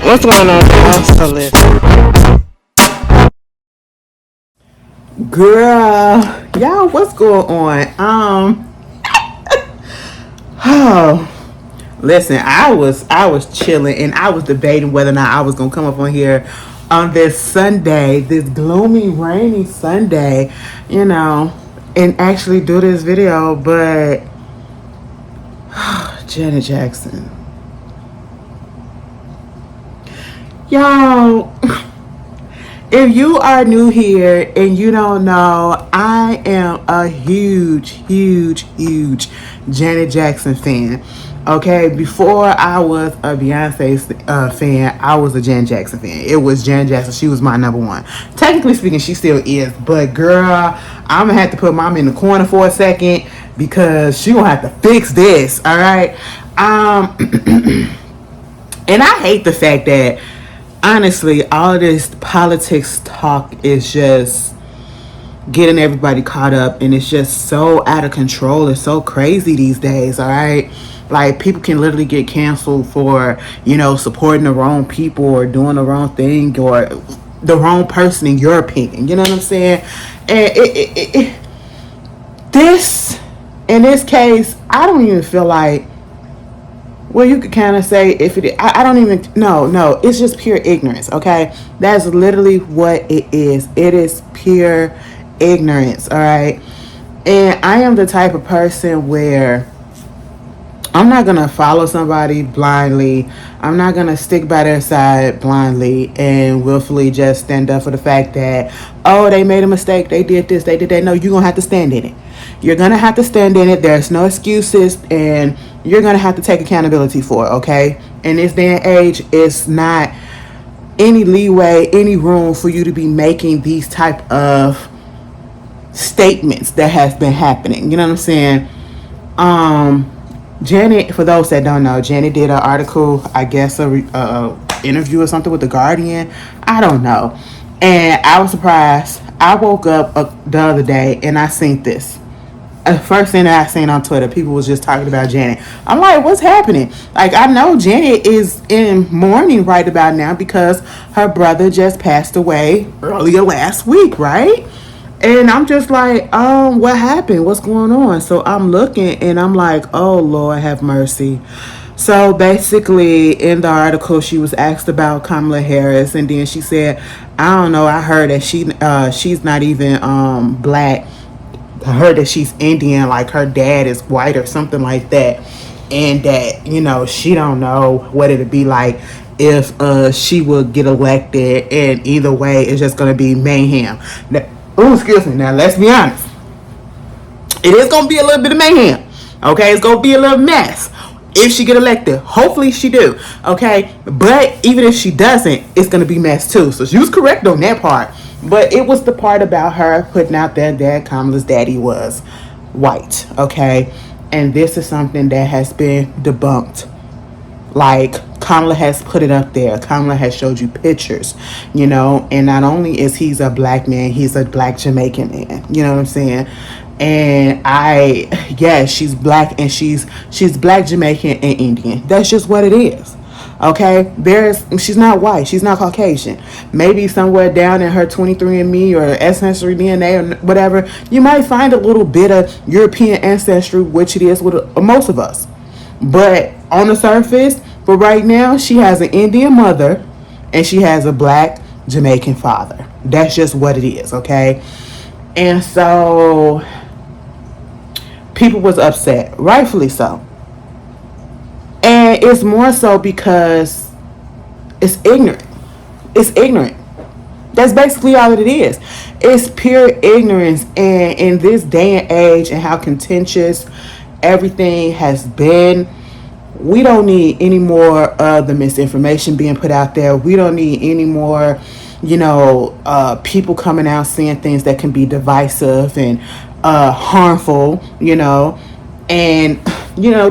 What's going on, y'all? So listen. Girl, y'all, what's going on? Oh, listen, I was chilling and I was debating whether or not I was gonna come up on here on this Sunday, this gloomy, rainy Sunday, you know, and actually do this video, but Janet Jackson, y'all. If you are new here and you don't know, I am a huge Janet Jackson fan. Okay, before I was a Beyonce fan, I was a Janet Jackson fan. It was Janet Jackson. She was my number one. Technically speaking, she still is. But girl, I'm gonna have to put mom in the corner for a second because she gonna have to fix this. All right. And I hate the fact that honestly, all of this politics talk is just getting everybody caught up, and it's just so out of control. It's so crazy these days, all right? Like, people can literally get canceled for, supporting the wrong people or doing the wrong thing or the wrong person in your opinion. You know what I'm saying? And in this case, I don't even feel like, well, you could kind of say if it, I don't even, no, it's just pure ignorance, okay? That's literally what it is. It is pure ignorance, all right? And I am the type of person where I'm not going to follow somebody blindly. I'm not going to stick by their side blindly and willfully just stand up for the fact that, oh, they made a mistake. They did this. They did that. No, you're going to have to stand in it. You're going to have to stand in it. There's no excuses, and you're going to have to take accountability for it, okay? In this day and age, it's not any leeway, any room for you to be making these type of statements that has been happening. You know what I'm saying? Janet, for those that don't know, Janet did an article, I guess a interview or something with The Guardian. I don't know. And I was surprised. I woke up the other day and I seen this. The first thing that I seen on Twitter, people was just talking about Janet. I'm like, what's happening? Like, I know Janet is in mourning right about now because her brother just passed away earlier last week, right? And I'm just like, what happened? What's going on? So I'm looking and I'm like, oh, Lord, have mercy. So basically, in the article, she was asked about Kamala Harris, and then she said, I don't know, I heard that she's not even black. I heard that she's Indian, like her dad is white or something like that. And that, she don't know what it'd be like if she would get elected, and either way, it's just going to be mayhem. Excuse me. Now, let's be honest. It is going to be a little bit of mayhem. Okay? It's going to be a little mess. If she get elected. Hopefully she do. Okay? But even if she doesn't, it's going to be mess too. So she was correct on that part. But it was the part about her putting out that Kamala's daddy was white. Okay? And this is something that has been debunked. Like, Kamala has put it up there. Kamala has showed you pictures, and not only is he's a black man, he's a black Jamaican man. You know what I'm saying? And she's black, and she's black, Jamaican, and Indian. That's just what it is. Okay, she's not white, she's not Caucasian. Maybe somewhere down in her 23andMe or Ancestry DNA or whatever, you might find a little bit of European ancestry, which it is with most of us. But on the surface, but right now, she has an Indian mother and she has a black Jamaican father. That's just what it is, okay? And so people was upset, rightfully so. And it's more so because it's ignorant. It's ignorant. That's basically all that it is. It's pure ignorance. And in this day and age and how contentious everything has been, we don't need any more of the misinformation being put out there. We don't need any more, people coming out saying things that can be divisive and harmful, and,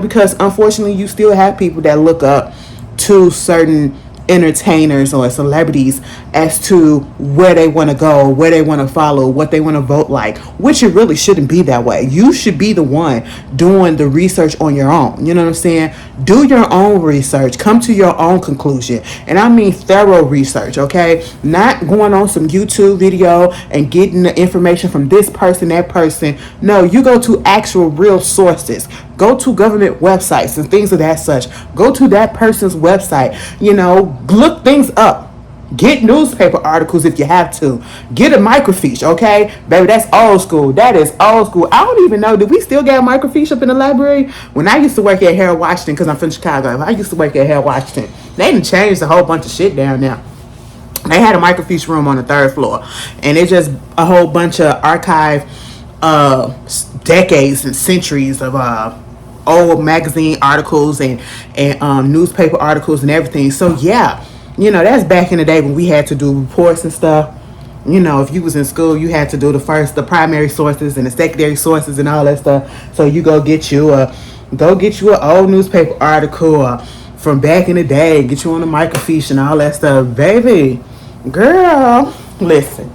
because unfortunately you still have people that look up to certain entertainers or celebrities as to where they want to go, where they want to follow, what they want to vote like, which it really shouldn't be that way. You should be the one doing the research on your own. You know what I'm saying? Do your own research, come to your own conclusion. And I mean thorough research, okay? Not going on some YouTube video and getting the information from this person, that person. No, you go to actual real sources. Go to government websites and things of that such. Go to that person's website. You know, look things up. Get newspaper articles if you have to. Get a microfiche, okay? Baby, that's old school. That is old school. I don't even know. Do we still get a microfiche up in the library? When I used to work at Harold Washington, because I'm from Chicago, I used to work at Harold Washington. They done changed a whole bunch of shit down there. They had a microfiche room on the 3rd floor. And it's just a whole bunch of archive decades and centuries of old magazine articles and newspaper articles and everything. So yeah, you know, that's back in the day when we had to do reports and stuff. You know, if you was in school, you had to do the primary sources and the secondary sources and all that stuff. So you go get you an old newspaper article from back in the day, get you on the microfiche and all that stuff. Baby, girl, listen,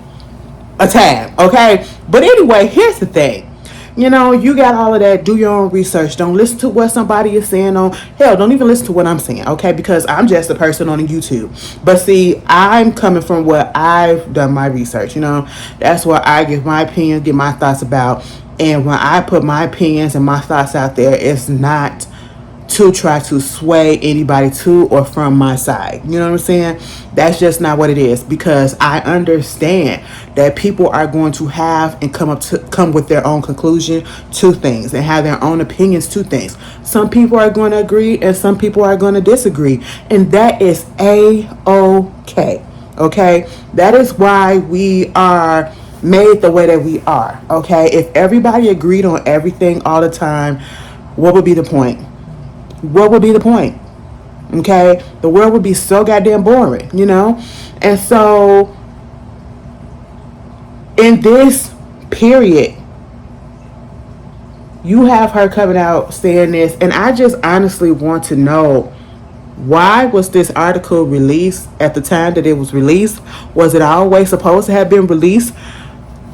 a tab, okay? But anyway, here's the thing. You know, you got all of that. Do your own research. Don't listen to what somebody is saying on. Hell, don't even listen to what I'm saying, okay? Because I'm just a person on YouTube. But see, I'm coming from what I've done my research. You know, that's what I give my opinion, get my thoughts about. And when I put my opinions and my thoughts out there, it's not to try to sway anybody to or from my side. You know what I'm saying? That's just not what it is, because I understand that people are going to have and come with their own conclusion to things and have their own opinions to things. Some people are going to agree and some people are going to disagree, and that is a-okay. Okay? That is why we are made the way that we are. Okay? If everybody agreed on everything all the time, what would be the point? What would be the point? Okay? The world would be so goddamn boring, you know? And so, in this period, you have her coming out saying this, and I just honestly want to know, why was this article released at the time that it was released? Was it always supposed to have been released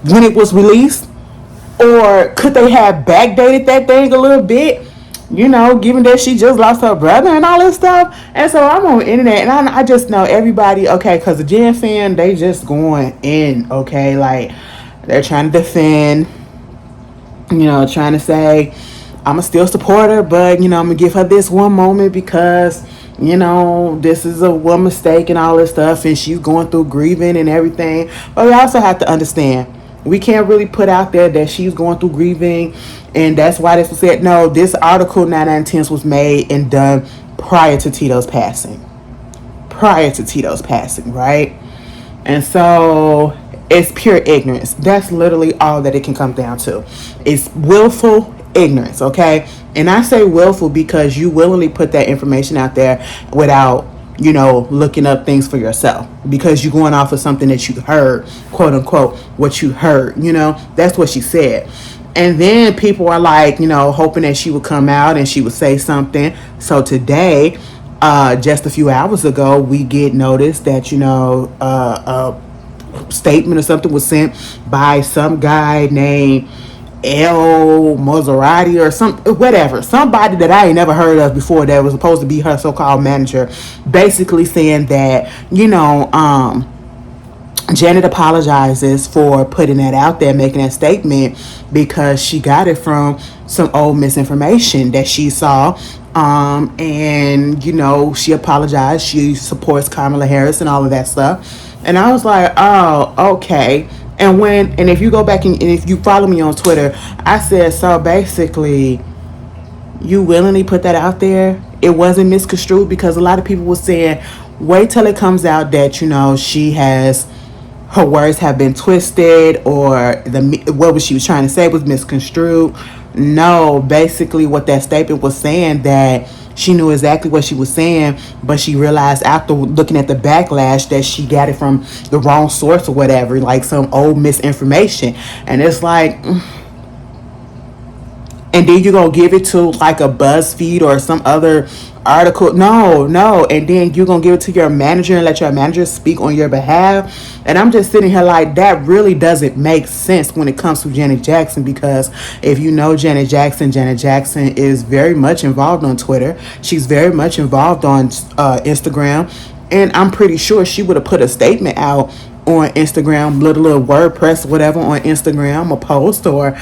when it was released? Or could they have backdated that thing a little bit? You know, given that she just lost her brother and all this stuff. And so I'm on the internet and I just know everybody, okay, because the Jen fan, they just going in, okay? Like, they're trying to defend, you know, trying to say, I'm going to still support her, but, you know, I'm going to give her this one moment because, you know, this is a one mistake and all this stuff, and she's going through grieving and everything. But we also have to understand, we can't really put out there that she's going through grieving, and that's why this was said. No, this article 9910 was made and done prior to Tito's passing. Prior to Tito's passing, right? And so it's pure ignorance. That's literally all that it can come down to. It's willful ignorance, okay? And I say willful because you willingly put that information out there without, you know, looking up things for yourself, because you're going off of something that you heard, quote unquote, what you heard, you know. That's what she said. And then people are like, you know, hoping that she would come out and she would say something. So today, just a few hours ago, we get notice that, you know, a statement or something was sent by some guy named El Maserati or somebody that I ain't never heard of before, that was supposed to be her so-called manager, basically saying that, you know, Janet apologizes for putting that out there, making that statement, because she got it from some old misinformation that she saw. And, you know, she apologized. She supports Kamala Harris and all of that stuff. And I was like, oh, okay. And if you go back and if you follow me on Twitter, I said, so basically, you willingly put that out there. It wasn't misconstrued, because a lot of people were saying, wait till it comes out that, you know, her words have been twisted, or what she was trying to say was misconstrued. No, basically what that statement was saying, that she knew exactly what she was saying, but she realized after looking at the backlash that she got it from the wrong source or whatever, like some old misinformation. And it's like, and then you're gonna give it to like a BuzzFeed or some other article. No, and then you're gonna give it to your manager and let your manager speak on your behalf. And I'm just sitting here like, that really doesn't make sense when it comes to Janet Jackson, because if you know Janet Jackson is very much involved on Twitter. She's very much involved on Instagram, and I'm pretty sure she would have put a statement out on Instagram, little WordPress, whatever, on Instagram, a post, or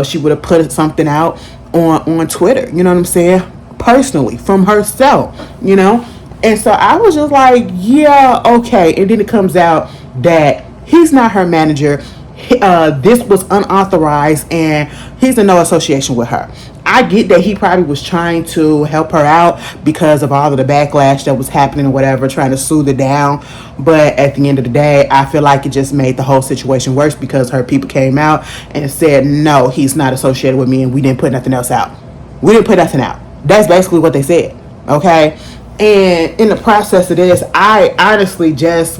she would have put something out on Twitter. You know what I'm saying? Personally, from herself. And so I was just like, yeah, okay. And then it comes out that he's not her manager. This was unauthorized, and he's in no association with her. I get that he probably was trying to help her out because of all of the backlash that was happening or whatever, trying to soothe her down. But at the end of the day, I feel like it just made the whole situation worse, because her people came out and said, no, he's not associated with me, and we didn't put nothing else out. We didn't put nothing out. That's basically what they said. Okay? And in the process of this, I honestly just,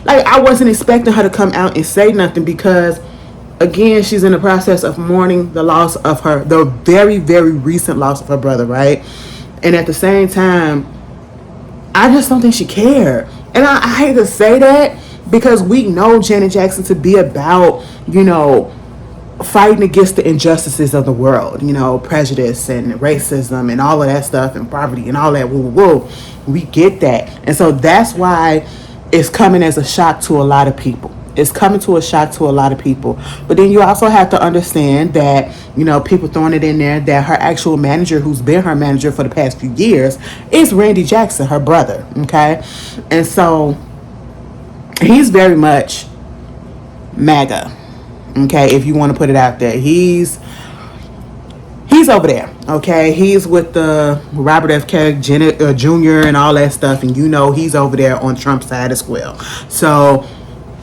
I wasn't expecting her to come out and say nothing, because again, she's in the process of mourning the loss of the very, very recent loss of her brother, right? And at the same time, I just don't think she cared. And I hate to say that, because we know Janet Jackson to be about, fighting against the injustices of the world, prejudice and racism and all of that stuff, and poverty and all that, woo. We get that. And so that's why it's coming as a shock to a lot of people. It's coming to a shock to a lot of people. But then you also have to understand that, people throwing it in there, that her actual manager, who's been her manager for the past few years, is Randy Jackson, her brother. Okay? And so he's very much MAGA. Okay? If you want to put it out there. He's over there. Okay? He's with the Robert F. Kennedy Jr. and all that stuff. And he's over there on Trump's side as well. So,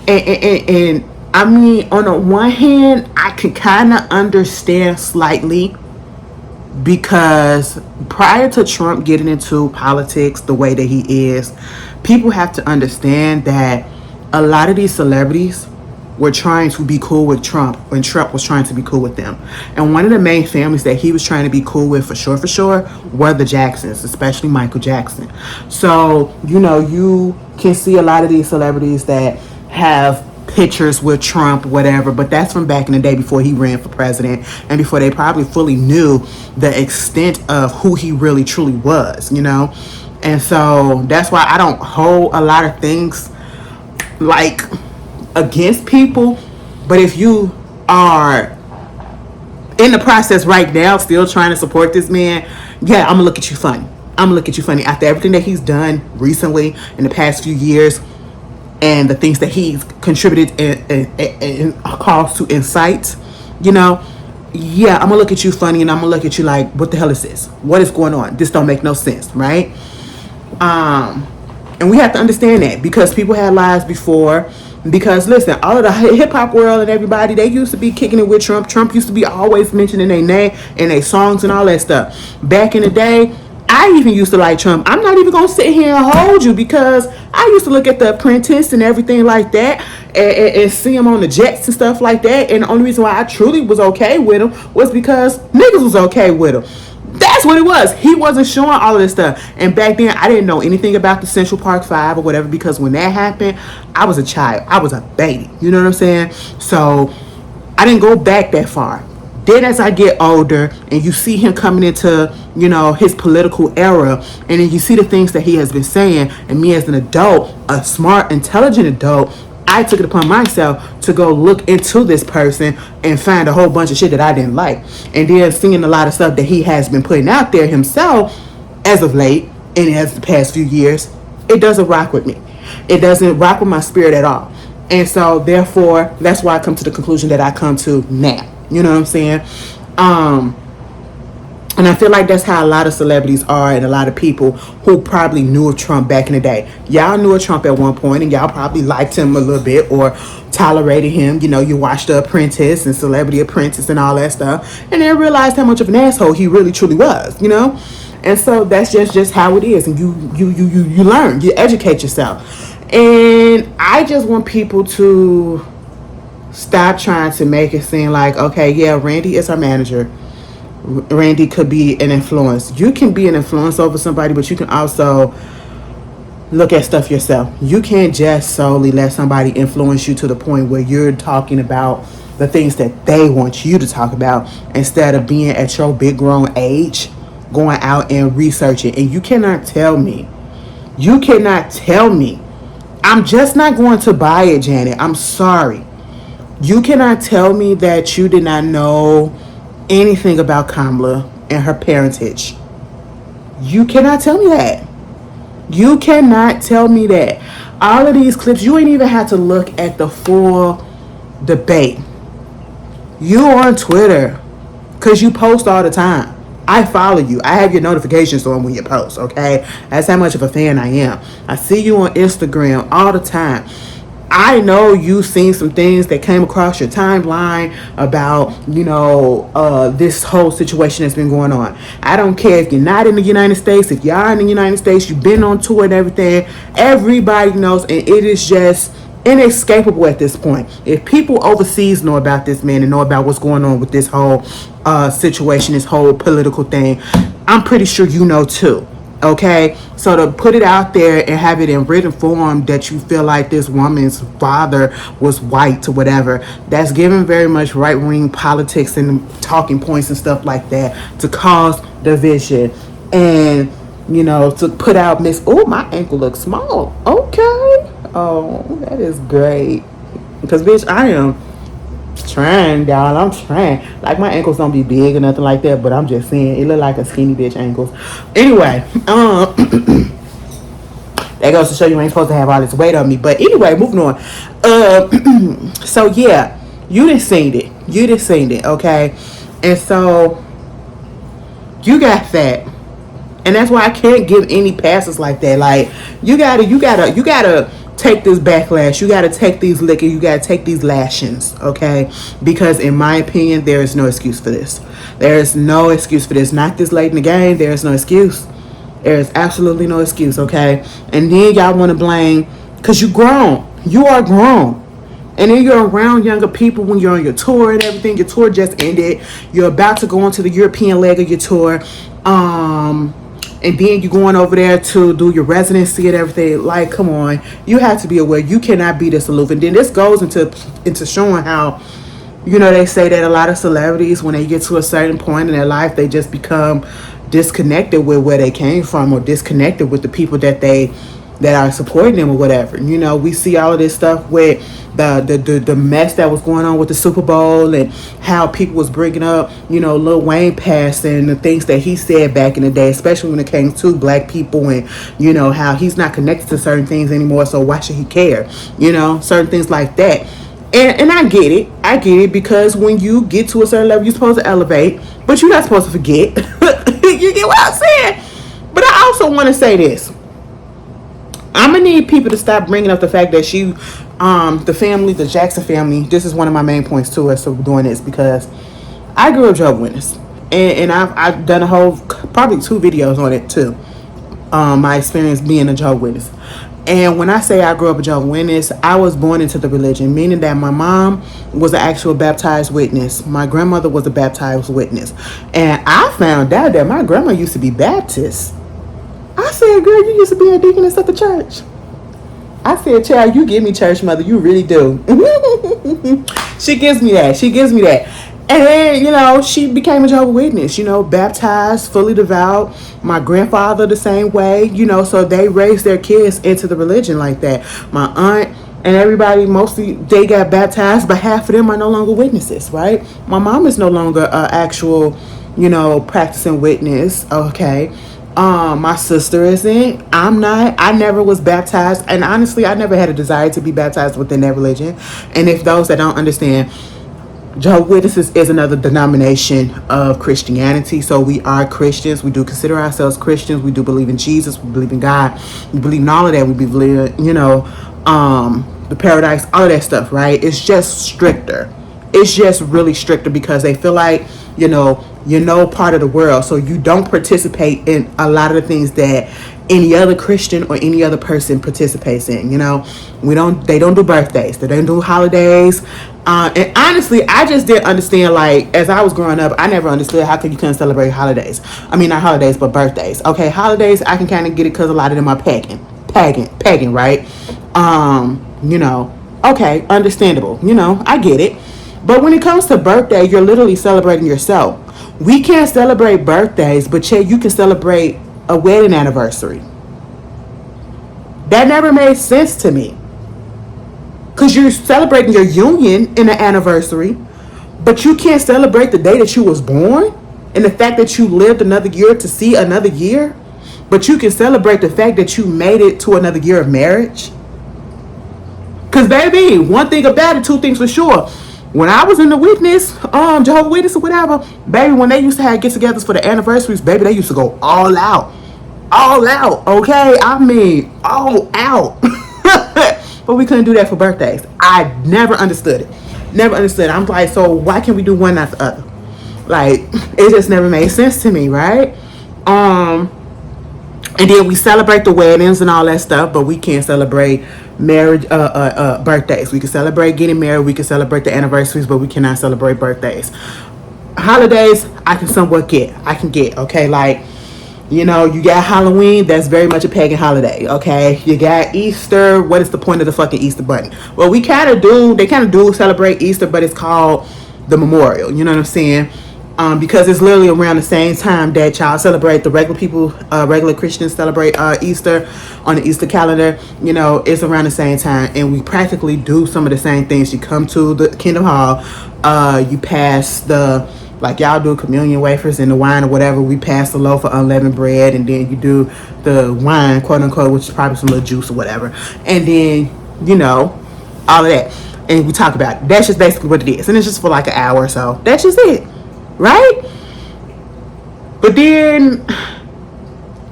and I mean, on the one hand, I can kind of understand slightly, because prior to Trump getting into politics the way that he is, people have to understand that a lot of these celebrities were trying to be cool with Trump when Trump was trying to be cool with them. And one of the main families that he was trying to be cool with, for sure, were the Jacksons, especially Michael Jackson. So, you can see a lot of these celebrities that have pictures with Trump, whatever, but that's from back in the day, before he ran for president, and before they probably fully knew the extent of who he really truly was, And so that's why I don't hold a lot of things like against people. But if you are in the process right now still trying to support this man, yeah, I'm gonna look at you funny. After everything that he's done recently in the past few years, and the things that he's contributed and caused to incite, yeah, I'm gonna look at you funny, and I'm gonna look at you like, what the hell is this? What is going on? This don't make no sense, right? And we have to understand that, because people had lives before. Because listen, all of the hip hop world and everybody, they used to be kicking it with Trump. Trump used to be always mentioning their name and their songs and all that stuff. Back in the day, I even used to like Trump. I'm not even gonna sit here and hold you, because I used to look at The Apprentice and everything like that, and see him on the jets and stuff like that. And the only reason why I truly was okay with him was because niggas was okay with him. That's what it was. He wasn't showing all of this stuff. And back then, I didn't know anything about the Central Park 5 or whatever, because when that happened, I was a child. I was a baby. You know what I'm saying? So I didn't go back that far. Then as I get older and you see him coming into, his political era, and then you see the things that he has been saying, and me as an adult, a smart, intelligent adult, I took it upon myself to go look into this person and find a whole bunch of shit that I didn't like. And then seeing a lot of stuff that he has been putting out there himself as of late, and as the past few years, it doesn't rock with me. It doesn't rock with my spirit at all. And so therefore, that's why I come to the conclusion that I come to now. You know what I'm saying? And I feel like that's how a lot of celebrities are, and a lot of people who probably knew of Trump back in the day. Y'all knew of Trump at one point, and y'all probably liked him a little bit or tolerated him. You watched The Apprentice and Celebrity Apprentice and all that stuff, and then realized how much of an asshole he really truly was, And so that's just how it is. And you learn, you educate yourself. And I just want people to stop trying to make it seem like, okay, yeah, Randy is our manager. Randy could be an influence. You can be an influence over somebody, but you can also look at stuff yourself. You can't just solely let somebody influence you to the point where you're talking about the things that they want you to talk about instead of being at your big grown age going out and researching. And you cannot tell me, I'm just not going to buy it, Janet. I'm sorry. You cannot tell me that you did not know anything about Kamala and her parentage. You cannot tell me that. You cannot tell me that. All of these clips, you ain't even had to look at the full debate. You on Twitter, because you post all the time. I follow you. I have your notifications on when you post, okay? That's how much of a fan I am. I see you on Instagram all the time. I know you've seen some things that came across your timeline about, this whole situation that's been going on. I don't care if you're not in the United States, if you are in the United States, you've been on tour and everything. Everybody knows, and it is just inescapable at this point. If people overseas know about this, man, and know about what's going on with this whole situation, this whole political thing, I'm pretty sure you know too. Okay, so to put it out there and have it in written form that you feel like this woman's father was white or whatever, that's given very much right-wing politics and talking points and stuff like that to cause division. And to put out my ankle looks small. Okay, oh, that is great, because bitch, I am trying, y'all. I'm trying. Like, my ankles don't be big or nothing like that, but I'm just saying it look like a skinny bitch ankles. Anyway, that goes to show you ain't supposed to have all this weight on me. But anyway, moving on. So yeah, you done seen it, okay? And so you got that. And that's why I can't give any passes like that. Like, you gotta take this backlash. You gotta take these licking. You gotta take these lashings, okay? Because in my opinion, there is no excuse for this. There is no excuse for this. Not this late in the game. There is no excuse. There is absolutely no excuse, okay? And then y'all want to blame, because you grown. You are grown. And then you're around younger people when you're on your tour and everything. Your tour just ended. You're about to go on to the European leg of your tour. And then you're going over there to do your residency and everything. Like, come on. You have to be aware. You cannot be this aloof. And then this goes into showing how, they say that a lot of celebrities, when they get to a certain point in their life, they just become disconnected with where they came from, or disconnected with the people that are supporting them or whatever. We see all of this stuff with the mess that was going on with the Super Bowl, and how people was bringing up, Lil Wayne passed and the things that he said back in the day, especially when it came to black people, and, how he's not connected to certain things anymore, so why should he care? Certain things like that. And I get it, because when you get to a certain level, you're supposed to elevate, but you're not supposed to forget. You get what I'm saying? But I also want to say this. I'm gonna need people to stop bringing up the fact that the family, the Jackson family. This is one of my main points to us of doing this, because I grew up Jehovah's Witness, and I've done probably 2 videos on it too. My experience being a Jehovah's Witness. And when I say I grew up a Jehovah's Witness, I was born into the religion, meaning that my mom was an actual baptized witness. My grandmother was a baptized witness. And I found out that my grandma used to be Baptist. I said, girl, you used to be a deaconess at the church. I said, child, you give me church, mother. You really do. She gives me that. And then, she became a Jehovah's Witness, baptized, fully devout. My grandfather the same way, so they raised their kids into the religion like that. My aunt and everybody, mostly, they got baptized, but half of them are no longer witnesses, right? My mom is no longer an actual, practicing witness, okay? My sister isn't. I'm not. I never was baptized. And honestly, I never had a desire to be baptized within that religion. And if those that don't understand, Jehovah's Witnesses is another denomination of Christianity. So we are Christians. We do consider ourselves Christians. We do believe in Jesus. We believe in God. We believe in all of that. We believe, the paradise, all of that stuff, right? It's just stricter. It's just really stricter, because they feel like, you're part of the world, so you don't participate in a lot of the things that any other Christian or any other person participates in. You know, they don't do birthdays, they don't do holidays. And honestly, I just didn't understand, like, as I was growing up, I never understood how could you couldn't celebrate holidays. I mean, not holidays, but birthdays. Okay, holidays, I can kind of get it because a lot of them are pagan, right? You know, okay, understandable. You know, I get it. But when it comes to birthday, you're literally celebrating yourself. We can't celebrate birthdays, but you can celebrate a wedding anniversary. That never made sense to me. Because you're celebrating your union in an anniversary, but you can't celebrate the day that you was born and the fact that you lived another year to see another year. But you can celebrate the fact that you made it to another year of marriage. Because, baby, one thing about it, two things for sure. When I was in the witness, Jehovah's Witness or whatever, baby, when they used to have get-togethers for the anniversaries, baby, they used to go all out. All out, okay? I mean, all out. But we couldn't do that for birthdays. I never understood it. Never understood it. I'm like, so why can't we do one after the other? Like, it just never made sense to me, right? And then we celebrate the weddings and all that stuff, but we can't celebrate marriage, birthdays. We can celebrate getting married. We can celebrate the anniversaries, but we cannot celebrate birthdays. Holidays, I can somewhat get. Okay, like, you know, you got Halloween, that's very much a pagan holiday, okay? You got Easter, what is the point of the fucking Easter bunny? Well, they kind of do celebrate Easter, but it's called the memorial, you know what I'm saying? Because it's literally around the same time that y'all celebrate, the regular Christians celebrate Easter on the Easter calendar. You know, it's around the same time, and we practically do some of the same things. You come to the Kingdom Hall, you pass like y'all do communion wafers and the wine or whatever. We pass the loaf of unleavened bread, and then you do the wine, quote unquote, which is probably some little juice or whatever. And then, you know, all of that. And we talk about it. That's just basically what it is. And it's just for like an hour or so. That's just it. Right? But then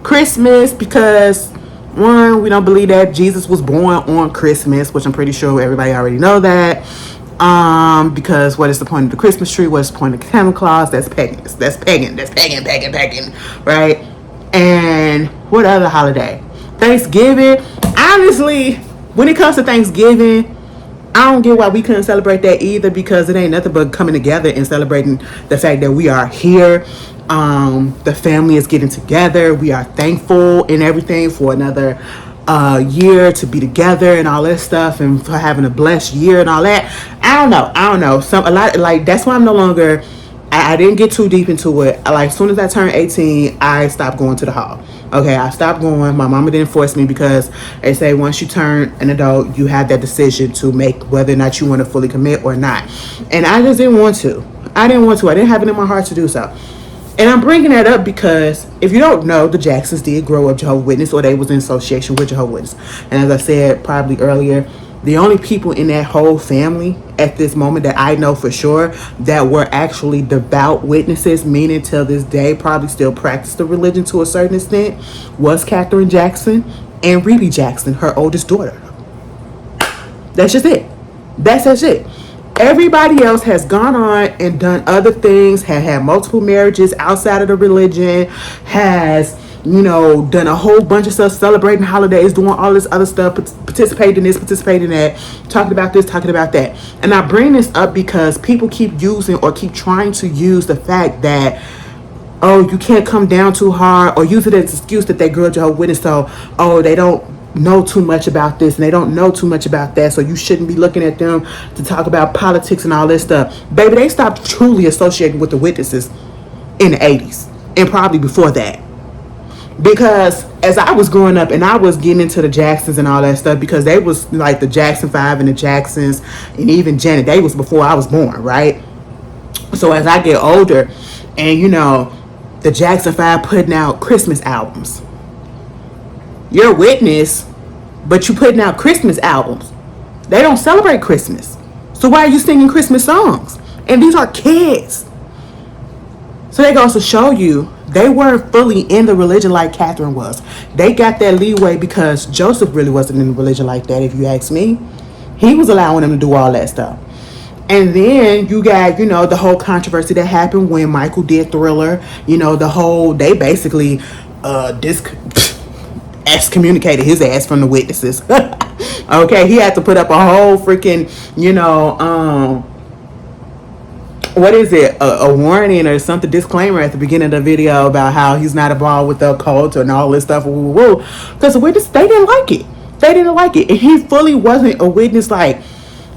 Christmas, because one, we don't believe that Jesus was born on Christmas, which I'm pretty sure everybody already know that. Because what is the point of the Christmas tree? What is the point of the Santa Claus? That's pagan. That's pagan, right? And what other holiday? Thanksgiving. Honestly, when it comes to Thanksgiving, I don't get why we couldn't celebrate that either, because it ain't nothing but coming together and celebrating the fact that we are here. The family is getting together. We are thankful and everything for another year to be together and all that stuff, and for having a blessed year and all that. I don't know. A lot, like, that's why I'm no longer, I didn't get too deep into it. Like, as soon as I turned 18, I stopped going to the hall. Okay, I stopped going. My mama didn't force me, because they say once you turn an adult, you have that decision to make whether or not you want to fully commit or not. And I just didn't want to. I didn't have it in my heart to do so. And I'm bringing that up because if you don't know, the Jacksons did grow up Jehovah's Witness, or they was in association with Jehovah's Witness. And as I said probably earlier, the only people in that whole family at this moment that I know for sure that were actually devout witnesses, meaning till this day probably still practice the religion to a certain extent, was Katherine Jackson and Rebbie Jackson, her oldest daughter. That's just it. That's it. Everybody else has gone on and done other things, had multiple marriages outside of the religion, has, you know, done a whole bunch of stuff, celebrating holidays, doing all this other stuff, participating in this, participating in that, talking about this, talking about that. And I bring this up because people keep using, or keep trying to use, the fact that, oh, you can't come down too hard, or use it as an excuse that they grew up Jehovah's Witness, so, oh, they don't know too much about this and they don't know too much about that, so you shouldn't be looking at them to talk about politics and all this stuff. Baby, they stopped truly associating with the witnesses in the 80s and probably before that, because as I was growing up and I was getting into the Jacksons and all that stuff, because they was like the Jackson 5 and the Jacksons and even Janet, they was before I was born, right? So as I get older, and you know, the Jackson 5 putting out Christmas albums, you're a witness, but you putting out Christmas albums. They don't celebrate Christmas. So why are you singing Christmas songs? And these are kids. So they goes to show you they weren't fully in the religion like Catherine was. They got that leeway because Joseph really wasn't in the religion like that, if you ask me. He was allowing them to do all that stuff. And then you got, you know, the whole controversy that happened when Michael did Thriller. You know, they basically excommunicated his ass from the witnesses. Okay, he had to put up a whole freaking, what is it, a warning or something, disclaimer at the beginning of the video about how he's not involved with the cult and all this stuff, because the witness, they didn't like it. And he fully wasn't a witness. Like,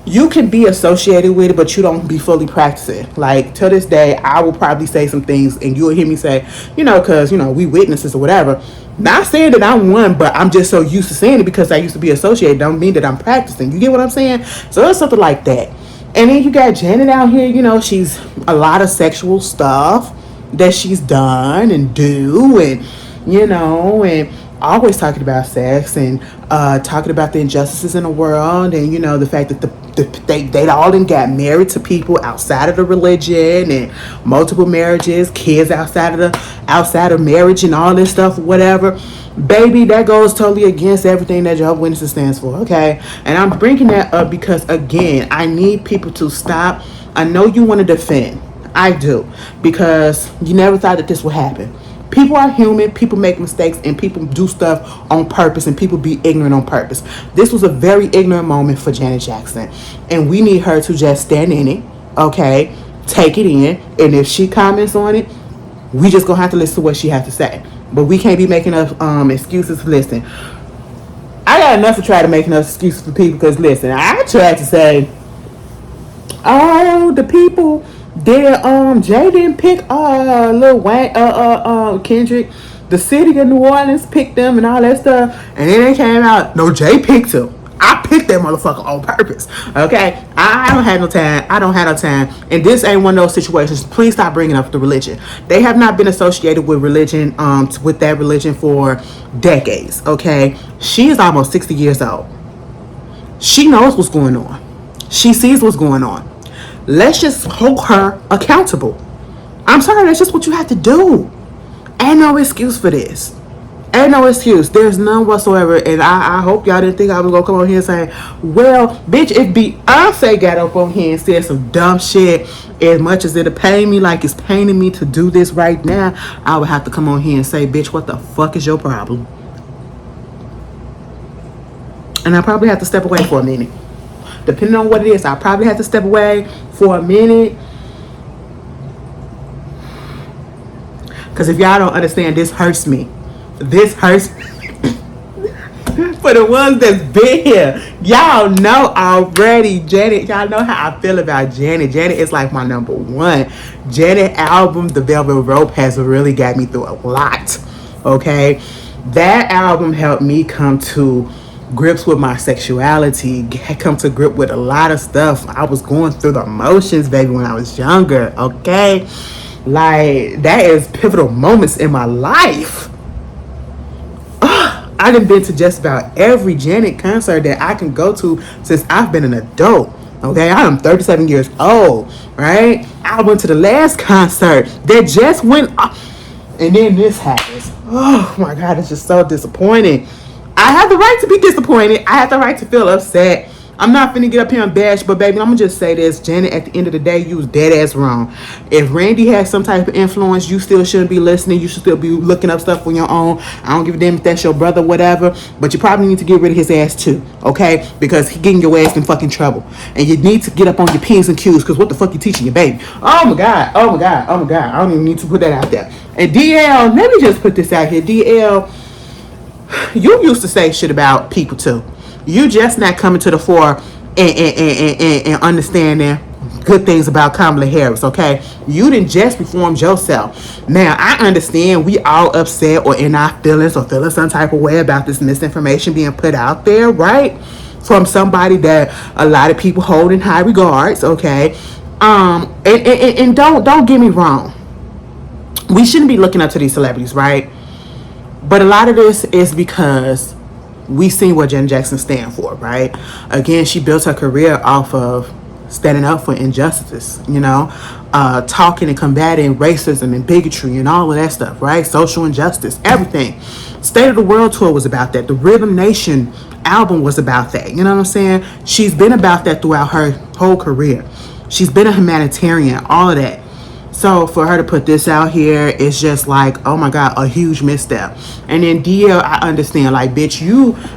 you can be associated with it, but you don't be fully practicing. Like, till this day, I will probably say some things and you'll hear me say, because we witnesses or whatever. Not saying that I'm one, but I'm just so used to saying it because I used to be associated. Don't mean that I'm practicing. You get what I'm saying? So it's something like that. And then you got Janet out here, she's a lot of sexual stuff that she's done and do, and always talking about sex and talking about the injustices in the world, and the fact that they all done got married to people outside of the religion, and multiple marriages, kids outside of marriage and all this stuff, whatever. Baby, that goes totally against everything that Jehovah's Witnesses stands for, okay? And I'm bringing that up because, again, I need people to stop. I know you want to defend. I do. Because you never thought that this would happen. People are human. People make mistakes. And people do stuff on purpose. And people be ignorant on purpose. This was a very ignorant moment for Janet Jackson. And we need her to just stand in it, okay? Take it in. And if she comments on it, we just going to have to listen to what she has to say. But we can't be making up excuses. Listen, I got enough to try to make enough excuses for people. Because listen, I tried to say, oh, the people did Jay didn't pick Lil Wayne, Kendrick. The city of New Orleans picked them and all that stuff, and then they came out, no, Jay picked him. I picked that motherfucker on purpose. Okay, I don't have no time. And this ain't one of those situations. Please stop bringing up the religion. They have not been associated with religion, with that religion for decades. Okay, she is almost 60 years old. She knows what's going on. She sees what's going on. Let's just hold her accountable. I'm sorry, that's just what you have to do. Ain't no excuse for this. Ain't no excuse. There's none whatsoever. And I hope y'all didn't think I was gonna come on here and say, well, bitch, if Beyonce got up on here and said some dumb shit, as much as it'll pain me like it's paining me to do this right now, I would have to come on here and say, bitch, what the fuck is your problem? And I probably have to step away for a minute. Depending on what it is, I probably have to step away for a minute. Because if y'all don't understand, this hurts me. This hurts for the ones that's been here. Y'all know already, Janet. Y'all know how I feel about Janet. Janet is like my number one. Janet album, The Velvet Rope, has really got me through a lot. Okay, that album helped me come to grips with my sexuality, come to grip with a lot of stuff. I was going through the emotions, baby, when I was younger. Okay, like that is pivotal moments in my life. I done been to just about every Janet concert that I can go to since I've been an adult. Okay, I am 37 years old, right? I went to the last concert that just went off, and then this happens. Oh my God, it's just so disappointing. I have the right to be disappointed. I have the right to feel upset. I'm not finna get up here and bash, but baby, I'm gonna just say this. Janet, at the end of the day, you was dead ass wrong. If Randy has some type of influence, you still shouldn't be listening. You should still be looking up stuff on your own. I don't give a damn if that's your brother, whatever. But you probably need to get rid of his ass too, okay? Because he getting your ass in fucking trouble. And you need to get up on your P's and Q's, because what the fuck you teaching your baby? Oh my God. I don't even need to put that out there. And DL, let me just put this out here. DL, you used to say shit about people too. You just not coming to the fore and understanding good things about Kamala Harris, okay? You didn't just reform yourself. Now, I understand we all upset or in our feelings or feeling some type of way about this misinformation being put out there, right? From somebody that a lot of people hold in high regards, okay? And don't get me wrong. We shouldn't be looking up to these celebrities, right? But a lot of this is because we seen what Janet Jackson stand for, right? Again, she built her career off of standing up for injustices, talking and combating racism and bigotry and all of that stuff, right? Social injustice, everything. State of the World Tour was about that. The Rhythm Nation album was about that. You know what I'm saying? She's been about that throughout her whole career. She's been a humanitarian, all of that. So for her to put this out here, it's just like, oh my God, a huge misstep. And then DL, I understand, like, bitch,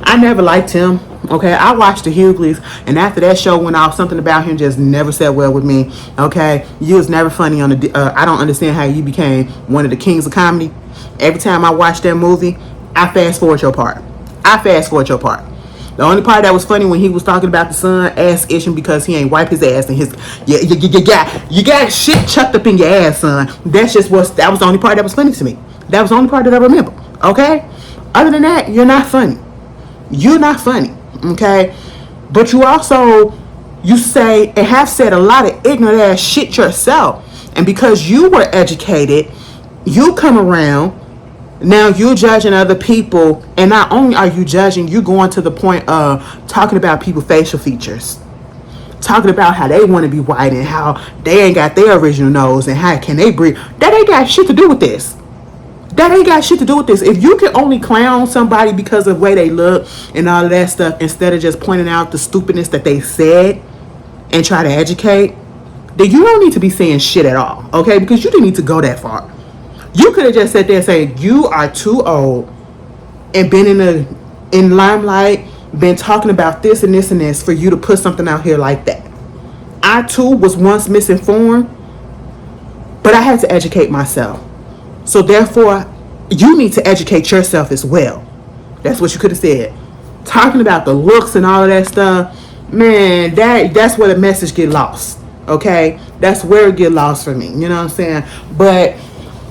I never liked him. Okay, I watched the Hughleys, and after that show went off, something about him just never sat well with me. Okay, you was never funny on the. I don't understand how you became one of the kings of comedy. Every time I watch that movie, I fast forward your part. The only part that was funny when he was talking about the son ass itching because he ain't wipe his ass and his you got shit chucked up in your ass, son. That was the only part that was funny to me. That was the only part that I remember. Okay, other than that, you're not funny. You're not funny. Okay, but you say and have said a lot of ignorant ass shit yourself, and because you were educated, you come around. Now you're judging other people, and not only are you judging, you're going to the point of talking about people's facial features, talking about how they want to be white and how they ain't got their original nose and how can they breathe. That ain't got shit to do with this. If you can only clown somebody because of the way they look and all of that stuff, instead of just pointing out the stupidness that they said and try to educate, then you don't need to be saying shit at all, okay? Because you didn't need to go that far. You could have just sat there and said, you are too old and been in limelight, been talking about this and this and this for you to put something out here like that. I too was once misinformed, but I had to educate myself. So therefore, you need to educate yourself as well. That's what you could have said. Talking about the looks and all of that stuff, man, that's where the message get lost. Okay? That's where it get lost for me. You know what I'm saying? But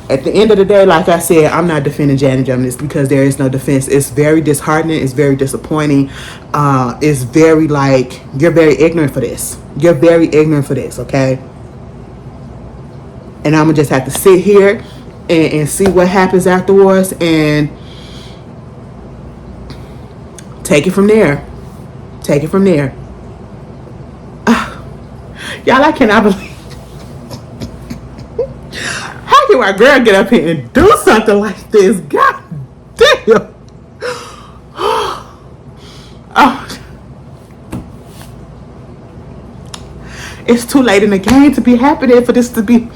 at the end of the day, like I said, I'm not defending Janet Jackson because there is no defense. It's very disheartening. It's very disappointing. It's very like, you're very ignorant for this. Okay? And I'm going to just have to sit here and see what happens afterwards and take it from there. Y'all, I cannot believe. How can my girl get up here and do something like this? God damn. Oh. It's too late in the game to be happening for this to be.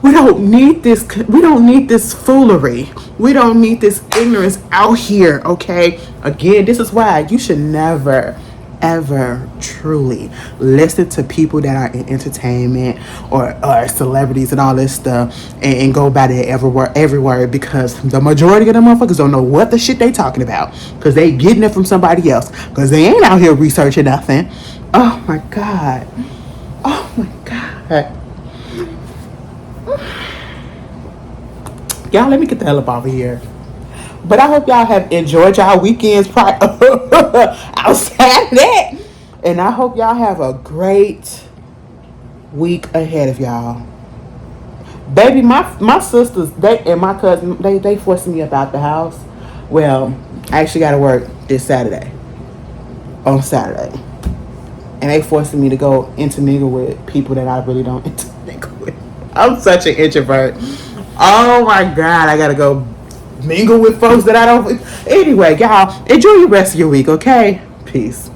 We don't need this foolery. We don't need this ignorance out here, okay? Again, this is why you should never, ever truly listen to people that are in entertainment or celebrities and all this stuff and go by their every word, because the majority of them motherfuckers don't know what the shit they talking about because they getting it from somebody else because they ain't out here researching nothing. Oh my God. Y'all, let me get the hell up over here. But I hope y'all have enjoyed y'all weekends outside of that. And I hope y'all have a great week ahead of y'all. Baby, my sisters, they and my cousin, they forcing me about the house. Well, I actually got to work on Saturday. And they forcing me to go intermingle with people that I really don't intermingle with. I'm such an introvert. Oh my God, I gotta go mingle with folks that I don't. Anyway, y'all, enjoy the rest of your week, okay? Peace.